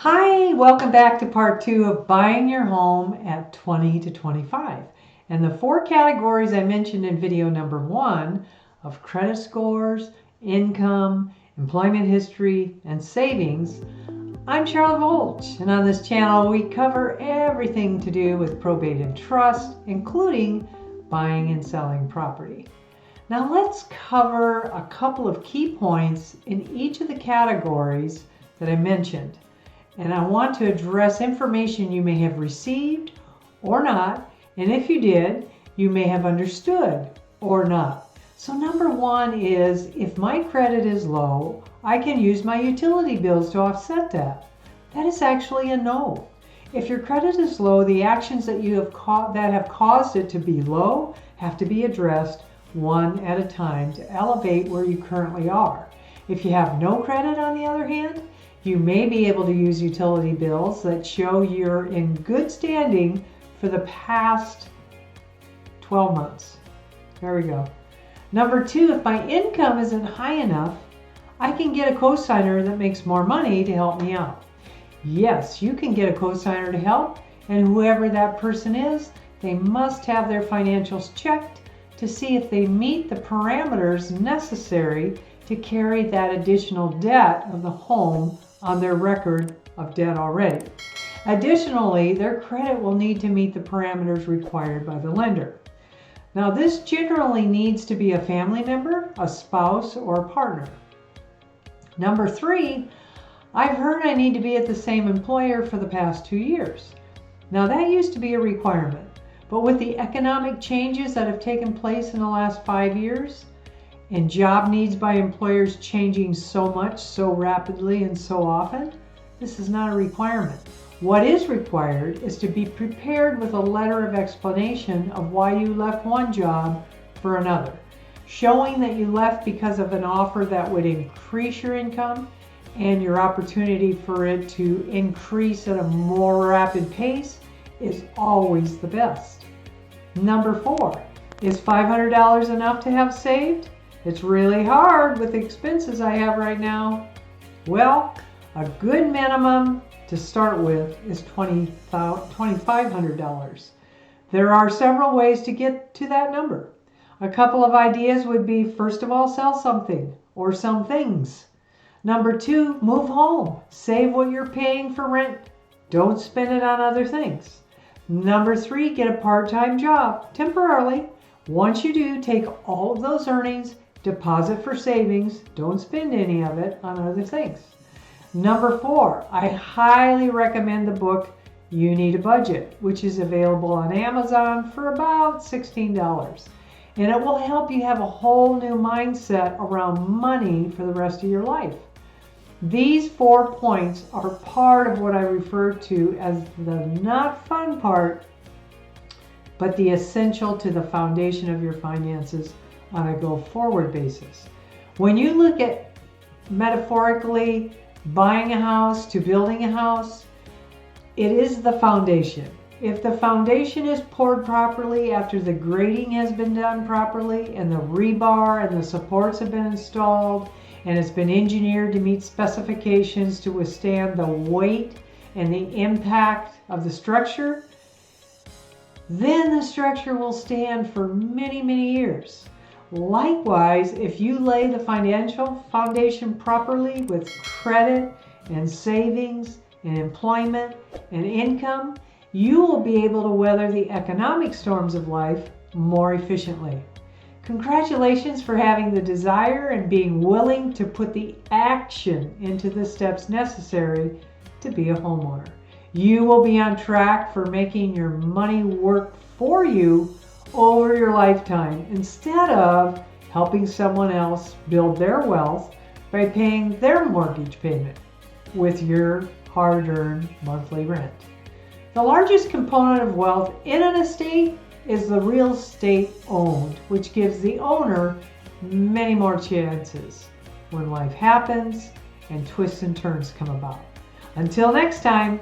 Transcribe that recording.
Hi, welcome back to part 2 of buying your home at 20 to 25. And the 4 categories I mentioned in video number 1 of credit scores, income, employment history, and savings. I'm Charlotte Volsch, and on this channel we cover everything to do with probate and trust, including buying and selling property. Now let's cover a couple of key points in each of the categories that I mentioned. And I want to address information you may have received or not, and if you did, you may have understood or not. So number 1 is, if my credit is low, I can use my utility bills to offset that. That is actually a no. If your credit is low, the actions that have caused it to be low have to be addressed one at a time to elevate where you currently are. If you have no credit, on the other hand, you may be able to use utility bills that show you're in good standing for the past 12 months. There we go. Number 2, if my income isn't high enough, I can get a cosigner that makes more money to help me out. Yes, you can get a cosigner to help, and whoever that person is, they must have their financials checked to see if they meet the parameters necessary to carry that additional debt of the home on their record of debt already. Additionally, their credit will need to meet the parameters required by the lender. Now, this generally needs to be a family member, a spouse, or a partner. Number 3, I've heard I need to be at the same employer for the past 2 years. Now, that used to be a requirement, but with the economic changes that have taken place in the last 5 years, and job needs by employers changing so much, so rapidly, and so often, this is not a requirement. What is required is to be prepared with a letter of explanation of why you left one job for another, showing that you left because of an offer that would increase your income and your opportunity for it to increase at a more rapid pace is always the best. Number 4, is $500 enough to have saved? It's really hard with the expenses I have right now. Well, a good minimum to start with is $2,500. There are several ways to get to that number. A couple of ideas would be, first of all, sell something or some things. Number 2, move home. Save what you're paying for rent. Don't spend it on other things. Number 3, get a part-time job temporarily. Once you do, take all of those earnings, deposit for savings, don't spend any of it on other things. Number 4, I highly recommend the book You Need a Budget, which is available on Amazon for about $16. And it will help you have a whole new mindset around money for the rest of your life. These 4 points are part of what I refer to as the not fun part, but the essential to the foundation of your finances on a go-forward basis. When you look at metaphorically buying a house to building a house, it is the foundation. If the foundation is poured properly after the grading has been done properly and the rebar and the supports have been installed and it's been engineered to meet specifications to withstand the weight and the impact of the structure, then the structure will stand for many, many years. Likewise, if you lay the financial foundation properly with credit and savings and employment and income, you will be able to weather the economic storms of life more efficiently. Congratulations for having the desire and being willing to put the action into the steps necessary to be a homeowner. You will be on track for making your money work for you over your lifetime instead of helping someone else build their wealth by paying their mortgage payment with your hard-earned monthly rent. The largest component of wealth in an estate is the real estate owned, which gives the owner many more chances when life happens and twists and turns come about. Until next time,